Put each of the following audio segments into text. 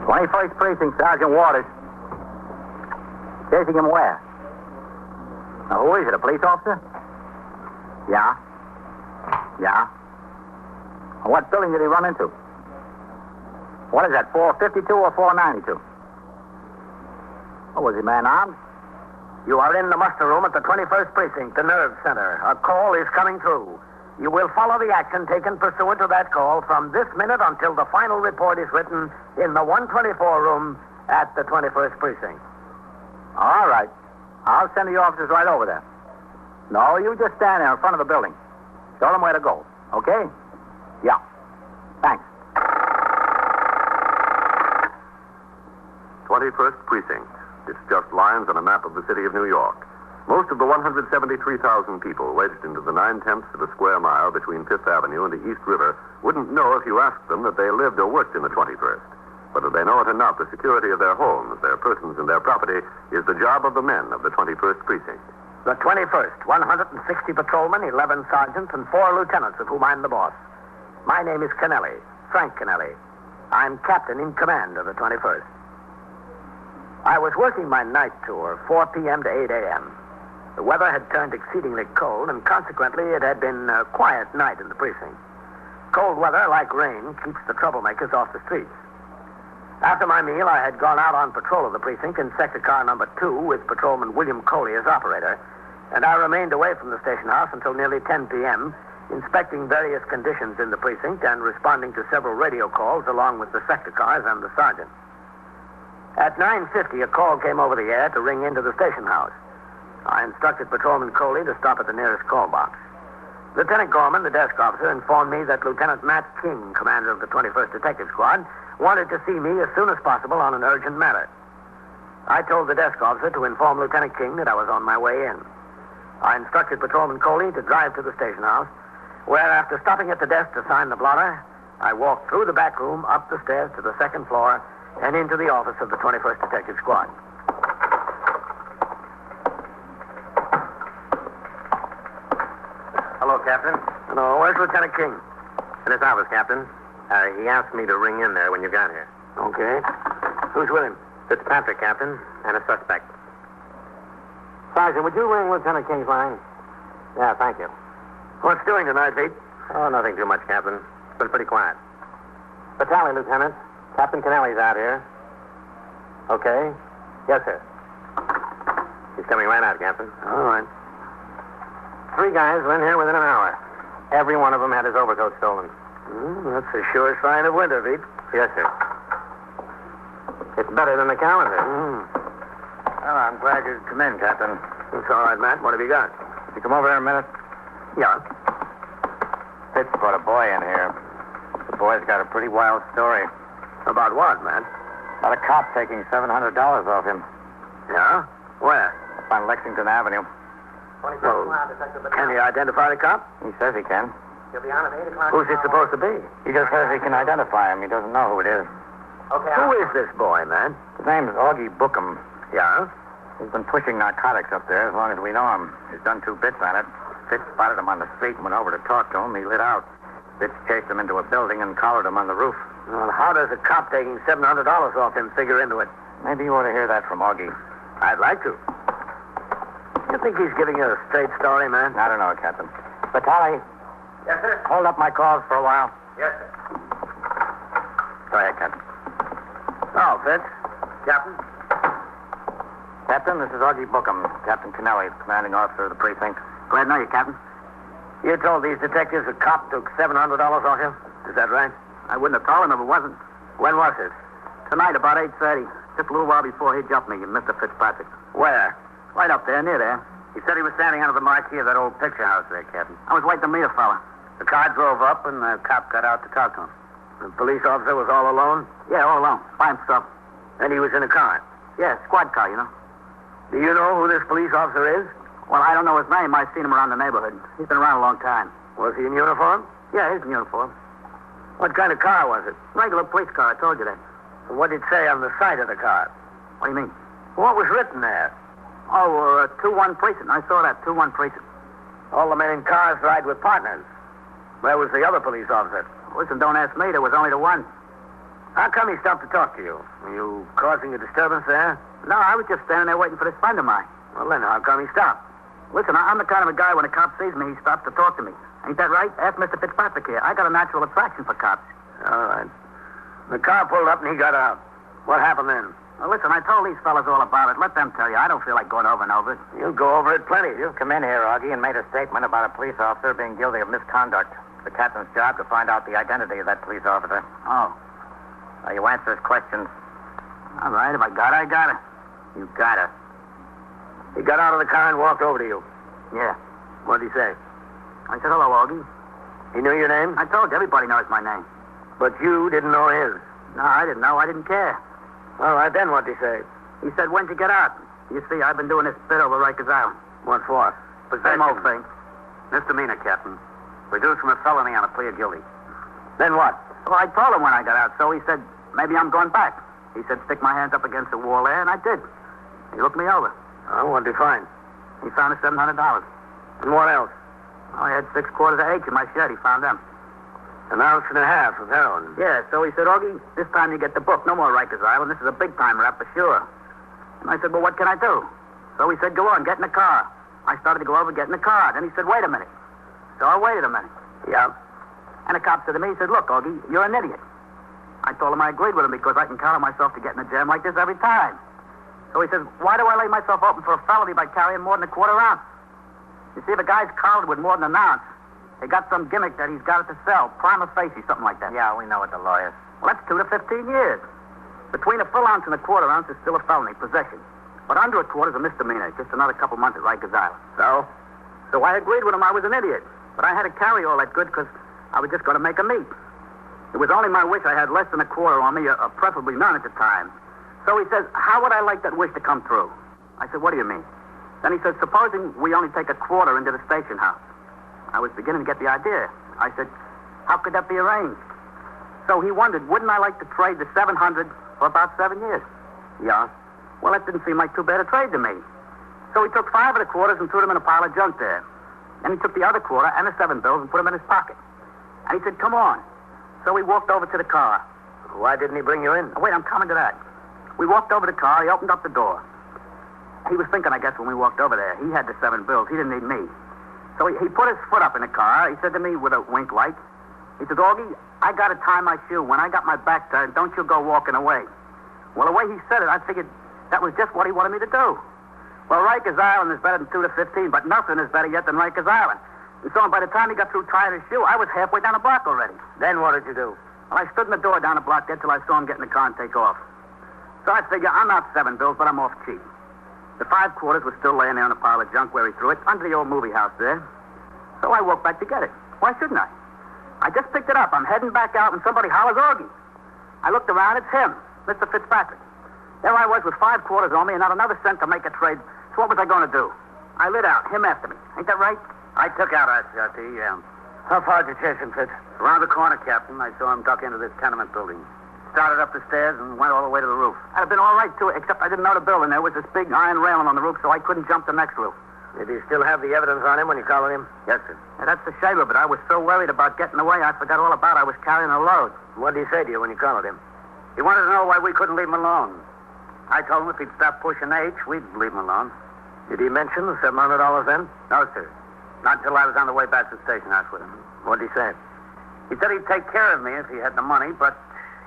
21st Precinct, Sergeant Waters. Chasing him where? Now, who is it, a police officer? Yeah? Yeah? What building did he run into? What is that, 452 or 492? Oh, was he man-armed? You are in the muster room at the 21st Precinct, the nerve center. A call is coming through. You will follow the action taken pursuant to that call from this minute until the final report is written in the 124 room at the 21st Precinct. All right. I'll send the officers right over there. No, you just stand there in front of the building. Show them where to go. Okay? Yeah. Thanks. 21st Precinct. It's just lines on a map of the city of New York. Most of the 173,000 people wedged into the 9/10 of a square mile between Fifth Avenue and the East River wouldn't know if you asked them that they lived or worked in the 21st. Whether they know it or not, the security of their homes, their persons, and their property is the job of the men of the 21st Precinct. The 21st, 160 patrolmen, 11 sergeants, and 4 lieutenants, of whom I'm the boss. My name is Kennelly, Frank Kennelly. I'm captain in command of the 21st. I was working my night tour, 4 p.m. to 8 a.m. The weather had turned exceedingly cold, and consequently it had been a quiet night in the precinct. Cold weather, like rain, keeps the troublemakers off the streets. After my meal, I had gone out on patrol of the precinct in sector car number 2 with Patrolman William Coley as operator, and I remained away from the station house until nearly 10 p.m., inspecting various conditions in the precinct and responding to several radio calls along with the sector cars and the sergeant. At 9:50, a call came over the air to ring into the station house. I instructed Patrolman Coley to stop at the nearest call box. Lieutenant Gorman, the desk officer, informed me that Lieutenant Matt King, commander of the 21st Detective Squad, wanted to see me as soon as possible on an urgent matter. I told the desk officer to inform Lieutenant King that I was on my way in. I instructed Patrolman Coley to drive to the station house, where, after stopping at the desk to sign the blotter, I walked through the back room, up the stairs to the second floor, and into the office of the 21st Detective Squad. Hello, Captain. Hello, where's Lieutenant King? In his office, Captain. He asked me to ring in there when you got here. Okay. Who's with him? Fitzpatrick, Captain, and a suspect. Sergeant, would you ring Lieutenant King's line? Yeah, thank you. What's doing tonight, Pete? Oh, nothing too much, Captain. It's been pretty quiet. Battalion, Lieutenant. Captain Kennelly's out here. Okay. Yes, sir. He's coming right out, Captain. All right. 3 guys were in here within an hour. Every one of them had his overcoat stolen. That's a sure sign of winter, Pete. Yes, sir. It's better than the calendar. Well, I'm glad you come in, Captain. It's all right, Matt. What have you got? You come over here a minute? Yeah. Fitz brought a boy in here. The boy's got a pretty wild story. About what, man? About a cop taking $700 off him. Yeah? Where? On Lexington Avenue. Well, can he identify the cop? He says he can. He'll be on at 8 o'clock. Who's it supposed to be? He just says he can identify him. He doesn't know who it is. Okay. Who is this boy, man? His name's Augie Bookham. Yeah? He's been pushing narcotics up there as long as we know him. He's done 2 bits on it. Fitz spotted him on the street and went over to talk to him. He lit out. Fitz chased him into a building and collared him on the roof. Well, how does a cop taking $700 off him figure into it? Maybe you ought to hear that from Augie. I'd like to. You think he's giving you a straight story, man? I don't know, Captain. Batali. Yes, sir. Hold up my calls for a while. Yes, sir. Go ahead, Captain. Oh, Fitz. Captain? Captain, this is Augie Bookham, Captain Kennelly, commanding officer of the precinct. Glad to know you, Captain. You told these detectives a cop took $700 off you? Is that right? I wouldn't have told him if it wasn't. When was it? Tonight, about 8:30. Just a little while before he jumped me, Mr. Fitzpatrick. Where? Right up there, near there. He said he was standing under the marquee of that old picture house there, Captain. I was waiting to meet a fella. The car drove up, and the cop got out to talk to him. The police officer was all alone? Yeah, all alone. By himself. And he was in a car? Yeah, squad car, you know. Do you know who this police officer is? Well, I don't know his name. I've seen him around the neighborhood. He's been around a long time. Was he in uniform? Yeah, he's in uniform. What kind of car was it? Regular police car, I told you that. What did it say on the side of the car? What do you mean? What was written there? Oh, 2-1 Precinct. I saw that, 2-1 Precinct. All the men in cars ride with partners. Where was the other police officer? Listen, don't ask me. There was only the one. How come he stopped to talk to you? Were you causing a disturbance there? No, I was just standing there waiting for this friend of mine. Well, then how come he stopped? Listen, I'm the kind of a guy when a cop sees me, he stops to talk to me. Ain't that right? Ask Mr. Fitzpatrick here. I got a natural attraction for cops. All right. The car pulled up and he got out. What happened then? Well, listen, I told these fellas all about it. Let them tell you. I don't feel like going over and over it. You'll go over it plenty. You Come in here, Augie, and made a statement about a police officer being guilty of misconduct. It's the captain's job to find out the identity of that police officer. Oh. Now, you answer his questions. All right, if I got it, I got it. You got it. He got out of the car and walked over to you. Yeah. What did he say? I said, hello, Augie. He knew your name? I told you, everybody knows my name. But you didn't know his. No, I didn't know. I didn't care. All right, then what did he say? He said, when'd you get out? You see, I've been doing this bit over Rikers Island. What for? Same old thing. Misdemeanor, Captain. Reduced from a felony on a plea of guilty. Then what? Well, I told him when I got out, so he said, maybe I'm going back. He said, stick my hands up against the wall there, and I did. He looked me over. Oh, what did he find? He found us $700. And what else? I had 6 quarters of H in my shed. He found them. An ounce and a half of heroin. Yeah, so he said, Augie, this time you get the book. No more Rikers Island. This is a big-time rap for sure. And I said, well, what can I do? So he said, go on, get in the car. I started to go over, get in the car. Then he said, wait a minute. So I waited a minute. Yeah. And the cop said to me, he said, look, Augie, you're an idiot. I told him I agreed with him because I can count on myself to get in a jam like this every time. So he says, why do I lay myself open for a felony by carrying more than a quarter ounce? You see, if a guy's collared with more than an ounce, they got some gimmick that he's got it to sell, prima facie, something like that. Yeah, we know it, the lawyers. Well, that's 2 to 15 years. Between a full ounce and a quarter ounce is still a felony, possession. But under a quarter is a misdemeanor, just another couple months at Rikers Island. So? So I agreed with him I was an idiot. But I had to carry all that good because I was just going to make a meet. It was only my wish I had less than a quarter on me, or preferably none at the time. So he says, how would I like that wish to come true? I said, what do you mean? Then he said, supposing we only take a quarter into the station house. I was beginning to get the idea. I said, how could that be arranged? So he wondered, wouldn't I like to trade the 700 for about 7 years? Yeah. Well, that didn't seem like too bad a trade to me. So he took 5 of the quarters and threw them in a pile of junk there. Then he took the other quarter and the 7 bills and put them in his pocket. And he said, come on. So we walked over to the car. Why didn't he bring you in? Oh, wait, I'm coming to that. We walked over to the car. He opened up the door. He was thinking, I guess, when we walked over there. He had the 7 bills. He didn't need me. So he put his foot up in the car. He said to me with a wink like, he said, Augie, I got to tie my shoe. When I got my back turned, don't you go walking away. Well, the way he said it, I figured that was just what he wanted me to do. Well, Rikers Island is better than 2 to 15, but nothing is better yet than Rikers Island. And so by the time he got through tying his shoe, I was halfway down the block already. Then what did you do? Well, I stood in the door down the block there till I saw him get in the car and take off. So I figure I'm out 7 bills, but I'm off cheap. The 5 quarters was still laying there on a pile of junk where he threw it, under the old movie house there. So I walked back to get it. Why shouldn't I? I just picked it up. I'm heading back out, and somebody hollers, Augie. I looked around. It's him, Mr. Fitzpatrick. There I was with 5 quarters on me and not another cent to make a trade. So what was I going to do? I lit out, him after me. Ain't that right? I took out RCRT, yeah. How far did you chase him, Fitz? Around the corner, Captain, I saw him duck into this tenement building. Started up the stairs and went all the way to the roof. I'd have been all right, too, except I didn't know the building. There was this big iron railing on the roof, so I couldn't jump the next roof. Did you still have the evidence on him when you collared him? Yes, sir. Now, that's the shame of it. I was so worried about getting away, I forgot all about it. I was carrying a load. What did he say to you when you collared him? He wanted to know why we couldn't leave him alone. I told him if he'd stop pushing H, we'd leave him alone. Did he mention the $700 then? No, sir. Not until I was on the way back to the station house with him. What did he say? He said he'd take care of me if he had the money, but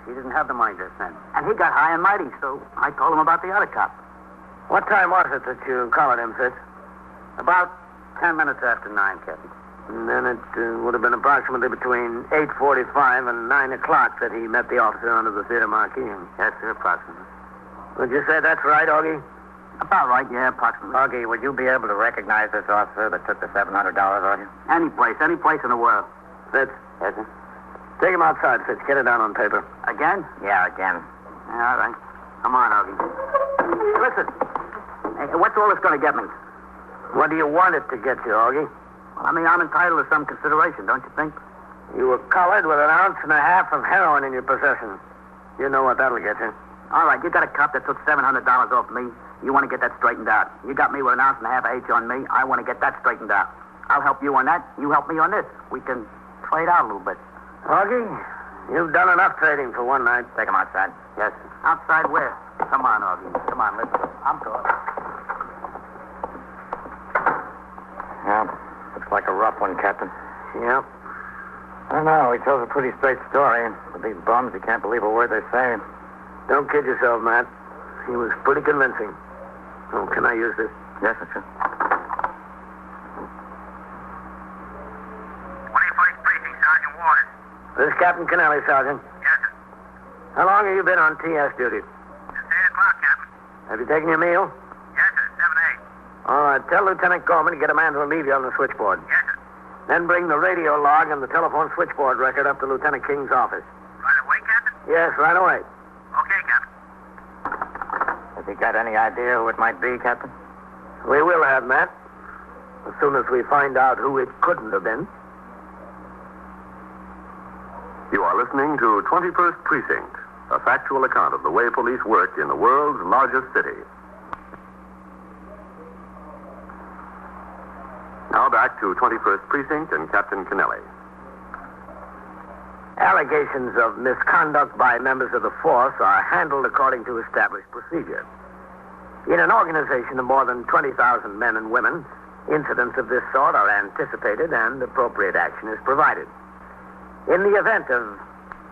he didn't have the money just then. And he got high and mighty, so I told him about the other cop. What time was it that you collared him, Fitz? About 10 minutes after 9, Captain. And then it would have been approximately between 8:45 and 9 o'clock that he met the officer under the theater marquee. Yes, sir, approximately. Would you say that's right, Augie? About right, yeah, approximately. Augie, would you be able to recognize this officer that took the $700 on you? Any place in the world. Fitz? Yes, sir. Take him outside, Fitz. Get it down on paper. Again? Yeah, again. Yeah, all right. Come on, Augie. Listen, hey, what's all this going to get me? What do you want it to get you, Augie? Well, I mean, I'm entitled to some consideration, don't you think? You were collared with 1.5 ounces of heroin in your possession. You know what that'll get you. All right, you got a cop that took $700 off me. You want to get that straightened out. You got me with 1.5 ounces of H on me. I want to get that straightened out. I'll help you on that. You help me on this. We can trade out a little bit. Augie, You've done enough trading for one night. Take him outside. Yes, sir. Outside where? Come on, Augie. Come on, let's go. I'm going. Yeah, looks like a rough one, Captain. Yep. I don't know. He tells a pretty straight story. With these bums, you can't believe a word they say. Don't kid yourself, Matt. He was pretty convincing. Oh, can I use this? Yes, sir. 21st Precinct, Sergeant Waters. This is Captain Kennelly, Sergeant. Yes, sir. How long have you been on TS duty? Since 8 o'clock, Captain. Have you taken your meal? Yes, sir. 7-8. All right. Tell Lieutenant Gorman to get a man to relieve you on the switchboard. Yes, sir. Then bring the radio log and the telephone switchboard record up to Lieutenant King's office. Right away, Captain? Yes, right away. Okay, Captain. Has he got any idea who it might be, Captain? We will have, Matt. As soon as we find out who it couldn't have been. You are listening to 21st Precinct, a factual account of the way police work in the world's largest city. Now back to 21st Precinct and Captain Kennelly. Allegations of misconduct by members of the force are handled according to established procedure. In an organization of more than 20,000 men and women, incidents of this sort are anticipated and appropriate action is provided. In the event of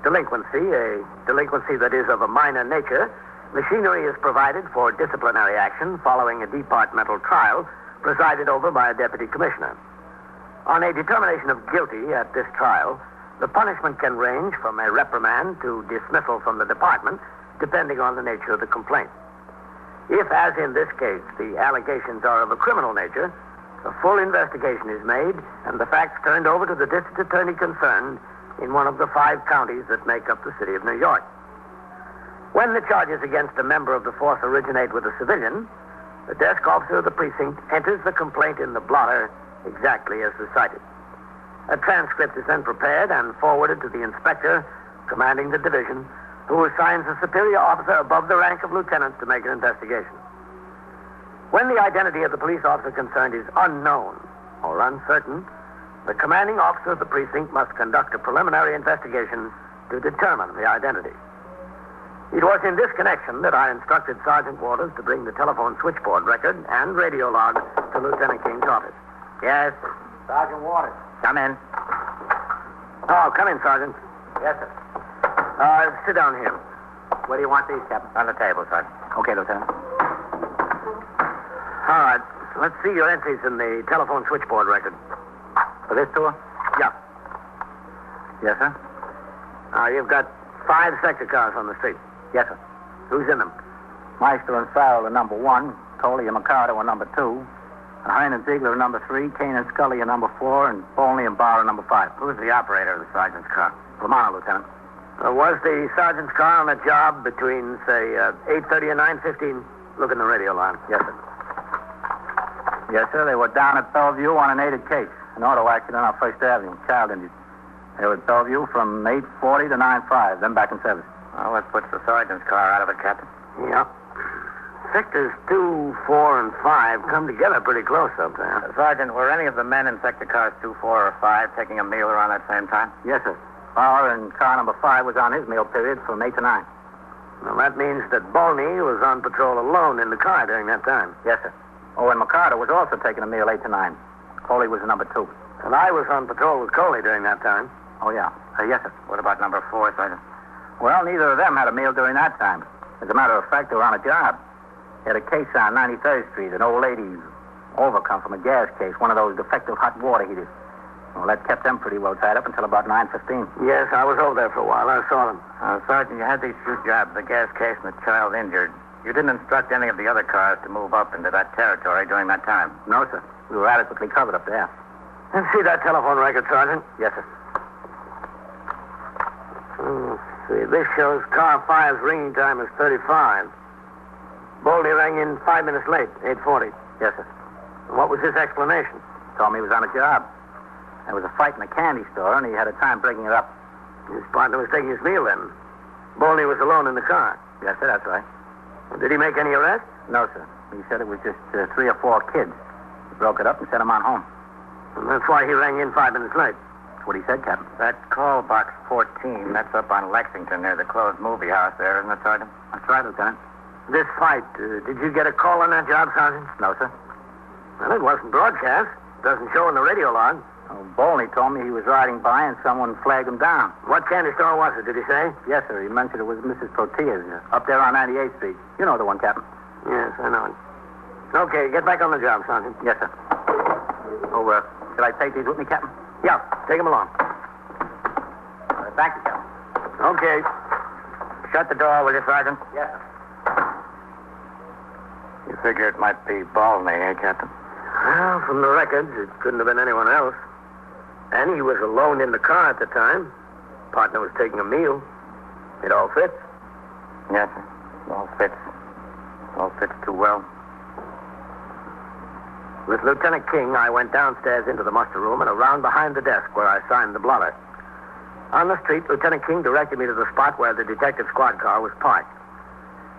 delinquency, a delinquency that is of a minor nature, machinery is provided for disciplinary action following a departmental trial presided over by a deputy commissioner. On a determination of guilty at this trial, the punishment can range from a reprimand to dismissal from the department, depending on the nature of the complaint. If, as in this case, the allegations are of a criminal nature, a full investigation is made and the facts turned over to the district attorney concerned in one of the 5 counties that make up the city of New York. When the charges against a member of the force originate with a civilian, the desk officer of the precinct enters the complaint in the blotter exactly as recited. A transcript is then prepared and forwarded to the inspector commanding the division, who assigns a superior officer above the rank of lieutenant to make an investigation. When the identity of the police officer concerned is unknown or uncertain, the commanding officer of the precinct must conduct a preliminary investigation to determine the identity. It was in this connection that I instructed Sergeant Waters to bring the telephone switchboard record and radio log to Lieutenant King's office. Yes. Sergeant Waters. Come in. Oh, come in, Sergeant. Yes, sir. Sit down here. Where do you want these, Captain? On the table, Sergeant. Okay, Lieutenant. All right. Let's see your entries in the telephone switchboard record. For this tour? Yeah. Yes, sir. You've got 5 sector cars on the street. Yes, sir. Who's in them? Meister and Farrell are number 1. Coley and Mercado are number 2. And Heine and Ziegler are number 3. Kane and Scully are number 4. And Bolney and Barr are number 5. Who's the operator of the sergeant's car? Romano, Lieutenant. Was the sergeant's car on a job between, say, 8:30 and 9:15? Look in the radio line. Yes, sir. Yes, sir. They were down at Bellevue on an 8 case. An auto accident on First Avenue. Child injured. They were at Bellevue from 8:40 to 9:05. Then back in service. Well, that puts the sergeant's car out of it, Captain. Yeah. Sectors 2, 4, and 5 come together pretty close up there. Sergeant, were any of the men in sector cars 2, 4, or 5 taking a meal around that same time? Yes, sir. Barr in car number 5 was on his meal period from 8 to 9. Well, that means that Bolney was on patrol alone in the car during that time. Yes, sir. Oh, and Mercado was also taking a meal 8 to 9. Coley was number 2. And I was on patrol with Coley during that time. Oh, yeah. Yes, sir. What about number 4, Sergeant? Well, neither of them had a meal during that time. As a matter of fact, they were on a job. They had a case on 93rd Street. An old lady overcome from a gas case, one of those defective hot water heaters. Well, that kept them pretty well tied up until about 9:15. Yes, I was over there for a while. I saw them. Sergeant, you had these 2 jobs, the gas case and the child injured. You didn't instruct any of the other cars to move up into that territory during that time? No, sir. We were adequately covered up there. Let's see that telephone record, Sergeant. Yes, sir. Let's see. This shows car 5's ringing time is 35. Bolney rang in 5 minutes late, 8:40. Yes, sir. What was his explanation? Told me he was on a job. There was a fight in a candy store, and he had a time breaking it up. His partner was taking his meal then. Bolney was alone in the car. Yes, sir, that's right. Did he make any arrests? No, sir. He said it was just 3 or 4 kids. He broke it up and sent them on home. And that's why he rang in 5 minutes late. That's what he said, Captain. That call box 14, that's up on Lexington near the closed movie house there, isn't it, Sergeant? That's right, Lieutenant. This fight, did you get a call on that job, Sergeant? No, sir. Well, it wasn't broadcast. Doesn't show in the radio log. Oh, Bolney told me he was riding by and someone flagged him down. What candy store was it, did he say? Yes, sir. He mentioned it was Mrs. Protea's up there on 98th Street. You know the one, Captain. Yes, I know it. Okay, get back on the job, Sergeant. Yes, sir. Oh, should I take these with me, Captain? Yeah, take him along. Thank you, Captain. Okay. Shut the door, will you, Sergeant? Yes, sir. You figure it might be Balney, eh, Captain? Well, from the records, it couldn't have been anyone else. And he was alone in the car at the time. Partner was taking a meal. It all fits. Yes, sir. All fits. All fits too well. With Lieutenant King, I went downstairs into the muster room and around behind the desk where I signed the blotter. On the street, Lieutenant King directed me to the spot where the detective squad car was parked.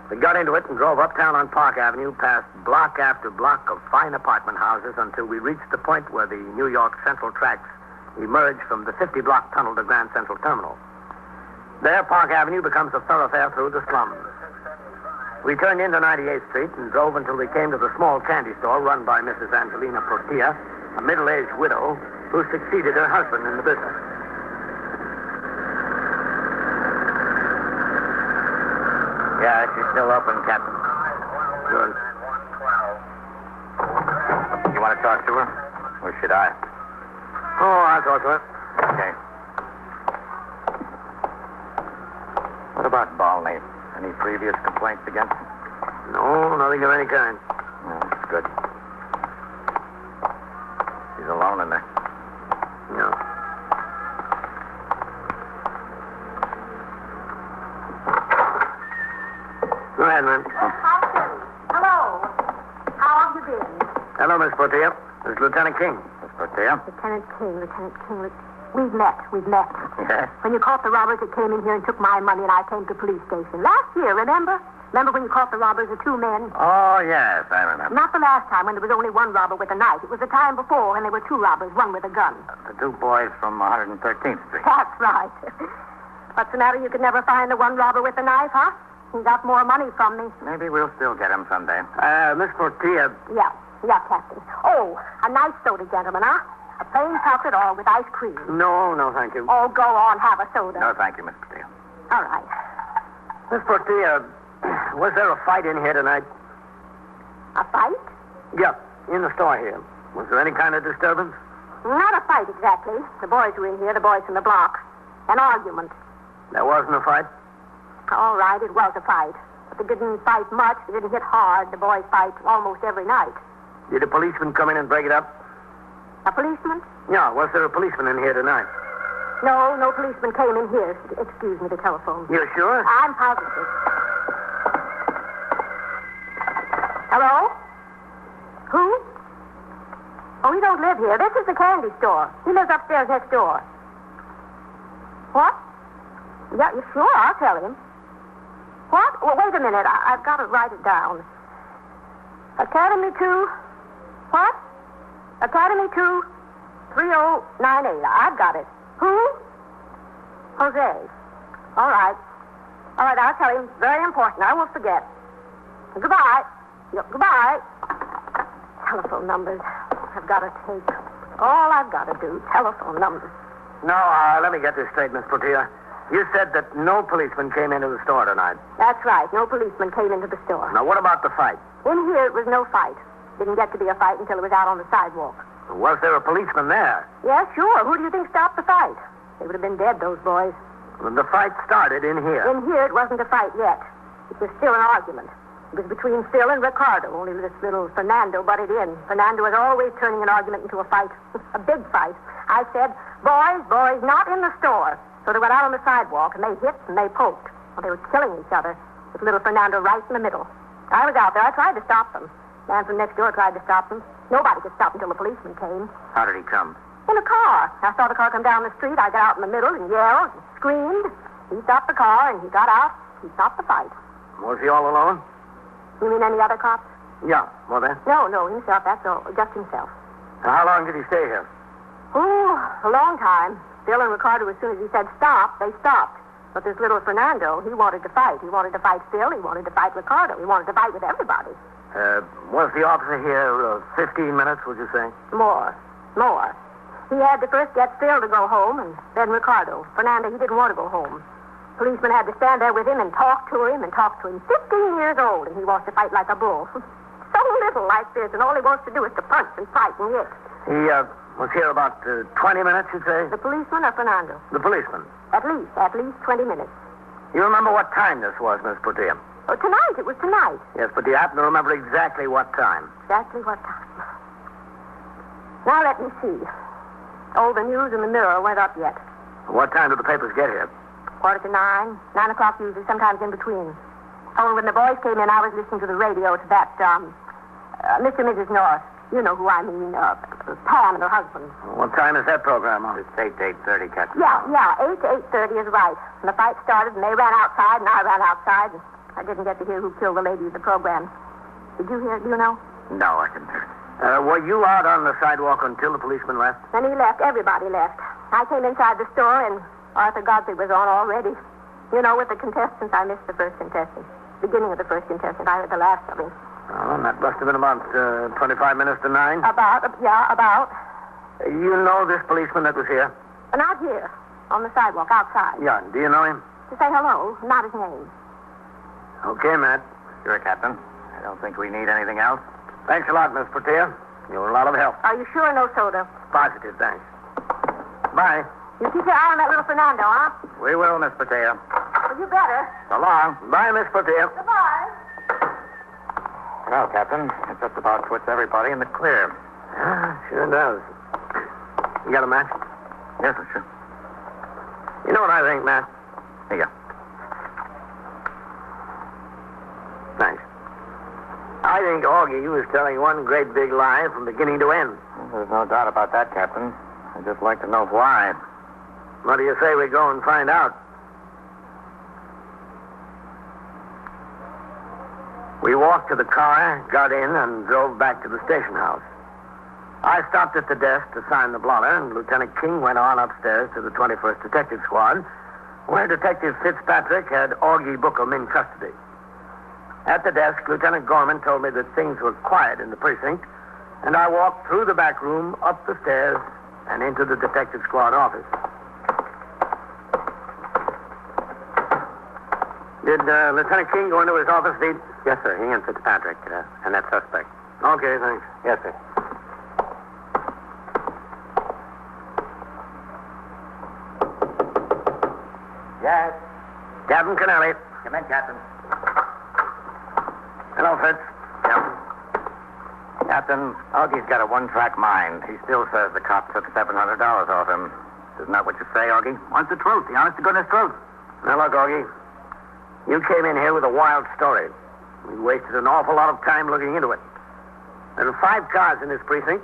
We got into it and drove uptown on Park Avenue past block after block of fine apartment houses until we reached the point where the New York Central tracks emerged from the 50-block tunnel to Grand Central Terminal. There, Park Avenue becomes a thoroughfare through the slums. We turned into 98th Street and drove until we came to the small candy store run by Mrs. Angelina Protea, a middle-aged widow who succeeded her husband in the business. Yeah, she's still open, Captain. Good. You want to talk to her? Or should I? Oh, I'll talk to her. Okay. What about Balney? Any previous complaints against him? No, nothing of any kind. No, that's good. He's alone in there. No. Go ahead, man. Hello. How have you been? Hello, Miss Protea. This is Lieutenant King. Miss Protea? Lieutenant King. We've met. Yes. When you caught the robbers that came in here and took my money and I came to the police station. Last year, remember? Remember when you caught the robbers, the two men? Oh, yes, I remember. Not the last time when there was only one robber with a knife. It was the time before when there were two robbers, one with a gun. The two boys from 113th Street. That's right. What's the matter? You could never find the one robber with a knife, huh? He got more money from me. Maybe we'll still get him someday. Miss Protea. Yeah, Captain. Oh, a nice soda, gentlemen, huh? A plain chocolate all with ice cream. No, thank you. Oh, go on, have a soda. No, thank you, Miss Protea. All right. Miss Protea, was there a fight in here tonight? A fight? Yeah, in the store here. Was there any kind of disturbance? Not a fight exactly. The boys were in here, the boys from the block. An argument. There wasn't a fight? All right, it was a fight. But they didn't fight much. They didn't hit hard. The boys fight almost every night. Did a policeman come in and break it up? A policeman? Yeah, was there a policeman in here tonight? No policeman came in here. Excuse me, the telephone. You sure? I'm positive. Hello? Who? Oh, he don't live here. This is the candy store. He lives upstairs next door. What? Yeah, you sure? I'll tell him. What? Well, wait a minute. I've got to write it down. Academy 2. What? Academy 2, 3098. I've got it. Who? Jose. All right, I'll tell him. Very important. I won't forget. Goodbye. Goodbye. Telephone numbers. I've got to take. All I've got to do. Telephone numbers. No, let me get this straight, Miss Protea. You said that no policeman came into the store tonight. That's right. No policeman came into the store. Now, what about the fight? In here, it was no fight. Didn't get to be a fight until it was out on the sidewalk. Was there a policeman there? Yeah, sure. Who do you think stopped the fight? They would have been dead, those boys. Well, the fight started in here. In here, it wasn't a fight yet. It was still an argument. It was between Phil and Ricardo, only this little Fernando butted in. Fernando was always turning an argument into a fight. A big fight. I said, boys, not in the store. So they went out on the sidewalk, and they hit and they poked. Well, they were killing each other, with little Fernando right in the middle. I was out there. I tried to stop them. The man from next door tried to stop them. Nobody could stop until the policeman came. How did he come? In a car. I saw the car come down the street. I got out in the middle and yelled and screamed. He stopped the car, and he got out. He stopped the fight. Was he all alone? You mean any other cops? Yeah, well then. No, himself. That's all. Just himself. How long did he stay here? Oh, a long time. Bill and Ricardo, as soon as he said stop, they stopped. But this little Fernando, he wanted to fight. He wanted to fight Phil. He wanted to fight Ricardo. He wanted to fight with everybody. Was the officer here 15 minutes, would you say? More. He had to first get Phil to go home, and then Ricardo. Fernando, he didn't want to go home. Policeman had to stand there with him and talk to him. 15 years old, and he wants to fight like a bull. So little like this, and all he wants to do is to punch and fight and hit. He was here about 20 minutes, you'd say? The policeman or Fernando? The policeman. At least 20 minutes. You remember what time this was, Miss Portia? Oh, tonight. It was tonight. Yes, but do you happen to remember exactly what time? Exactly what time? Now, let me see. Oh, the news in the Mirror weren't up yet. What time did the papers get here? 9:15. 9 o'clock usually, sometimes in between. Oh, when the boys came in, I was listening to the radio to that, Mr. and Mrs. North. You know who I mean, Pam and her husband. What time is that program on? It's 8 to 8:30, Captain. Yeah, 8 to 8:30 is right. And the fight started, and they ran outside, and I ran outside. And I didn't get to hear who killed the lady of the program. Did you hear? Do you know? No, I didn't hear it. Were you out on the sidewalk until the policeman left? Then he left. Everybody left. I came inside the store, and Arthur Godfrey was on already. You know, with the contestants, I missed the first contestant. Beginning of the first contestant. I heard the last of him. Oh, and that must have been about 25 minutes to 9? About. You know this policeman that was here? Not here. On the sidewalk, outside. Yeah. Do you know him? To say hello, not his name. Okay, Matt. Sure, Captain. I don't think we need anything else. Thanks a lot, Miss Portia. You were a lot of help. Are you sure no soda? Positive, thanks. Bye. You keep your eye on that little Fernando, huh? We will, Miss Portia. Well, you better. So long. Bye, Miss Portia. Goodbye. Well, Captain, it just about puts everybody in the clear. Yeah, sure does. You got a match? Yes, sure. You know what I think, Matt? Here you go. Thanks. I think Augie was telling one great big lie from beginning to end. Well, there's no doubt about that, Captain. I'd just like to know why. What do you say we go and find out? We walked to the car, got in, and drove back to the station house. I stopped at the desk to sign the blotter, and Lieutenant King went on upstairs to the 21st Detective Squad, where Detective Fitzpatrick had Augie Bookham in custody. At the desk, Lieutenant Gorman told me that things were quiet in the precinct, and I walked through the back room, up the stairs, and into the Detective Squad office. Did Lieutenant King go into his office, Steve? Yes, sir. He and Fitzpatrick, and that suspect. Okay, thanks. Yes, sir. Yes. Captain Kennelly. Come in, Captain. Hello, Fitz. Captain, Augie's got a one-track mind. He still says the cop took $700 off him. Isn't that what you say, Augie? What's the truth? The honest-to-goodness truth. Now, look, Augie. You came in here with a wild story. We wasted an awful lot of time looking into it. There are 5 cars in this precinct.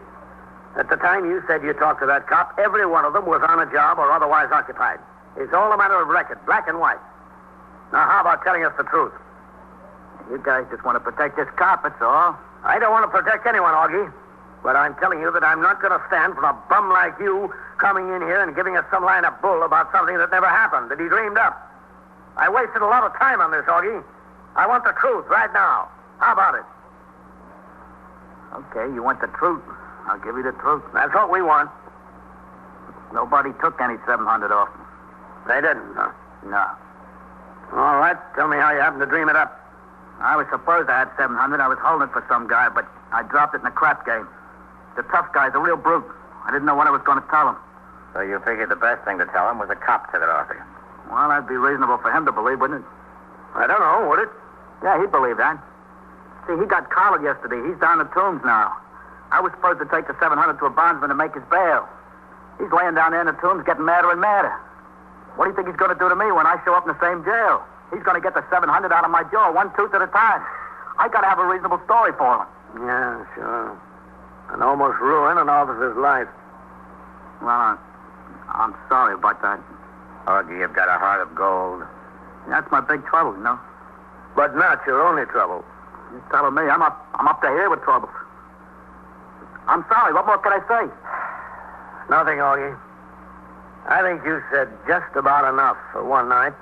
At the time you said you talked to that cop, every one of them was on a job or otherwise occupied. It's all a matter of record, black and white. Now, how about telling us the truth? You guys just want to protect this cop, that's all. I don't want to protect anyone, Augie. But I'm telling you that I'm not going to stand for a bum like you coming in here and giving us some line of bull about something that never happened, that he dreamed up. I wasted a lot of time on this, Augie. I want the truth right now. How about it? Okay, you want the truth. I'll give you the truth. That's what we want. Nobody took any 700 off. They didn't, huh? No. All right, tell me how you happened to dream it up. I was supposed I had 700. I was holding it for some guy, but I dropped it in a crap game. The tough guy's a real brute. I didn't know what I was going to tell him. So you figured the best thing to tell him was a cop took it off you? Well, that'd be reasonable for him to believe, wouldn't it? I don't know, would it? Yeah, he'd believe that. See, he got collared yesterday. He's down the tombs now. I was supposed to take the 700 to a bondsman to make his bail. He's laying down there in the tombs getting madder and madder. What do you think he's going to do to me when I show up in the same jail? He's going to get the 700 out of my jaw, one tooth at a time. I got to have a reasonable story for him. Yeah, sure. And almost ruin an officer's life. Well, I'm sorry about that. Augie, you've got a heart of gold. That's my big trouble, you know. But not your only trouble. You're telling me I'm up to here with troubles. I'm sorry. What more can I say? Nothing, Augie. I think you said just about enough for one night.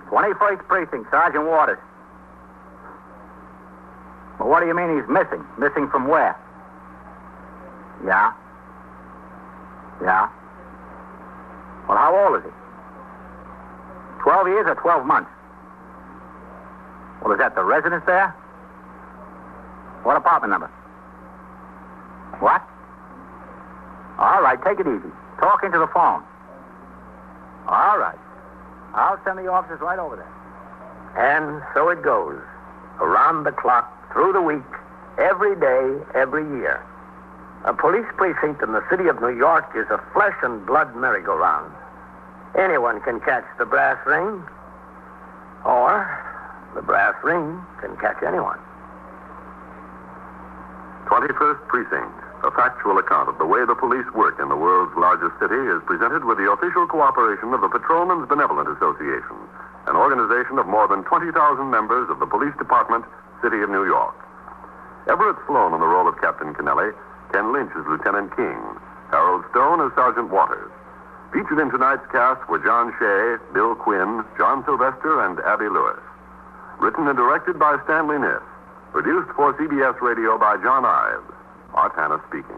"21st Precinct, Sergeant Waters." Well, what do you mean he's missing? Missing from where? Yeah. Yeah. Well, how old is he? 12 years or 12 months? Well, is that the residence there? What apartment number? What? All right, take it easy. Talk into the phone. All right. I'll send the officers right over there. And so it goes. Around the clock, through the week, every day, every year. A police precinct in the city of New York is a flesh and blood merry-go-round. Anyone can catch the brass ring, or the brass ring can catch anyone. 21st Precinct, a factual account of the way the police work in the world's largest city, is presented with the official cooperation of the Patrolmen's Benevolent Association, an organization of more than 20,000 members of the Police Department, City of New York. Everett Sloan in the role of Captain Kennelly, Ken Lynch as Lieutenant King, Harold Stone as Sergeant Waters. Featured in tonight's cast were John Shea, Bill Quinn, John Sylvester, and Abby Lewis. Written and directed by Stanley Niss. Produced for CBS Radio by John Ives. Art Hannah speaking.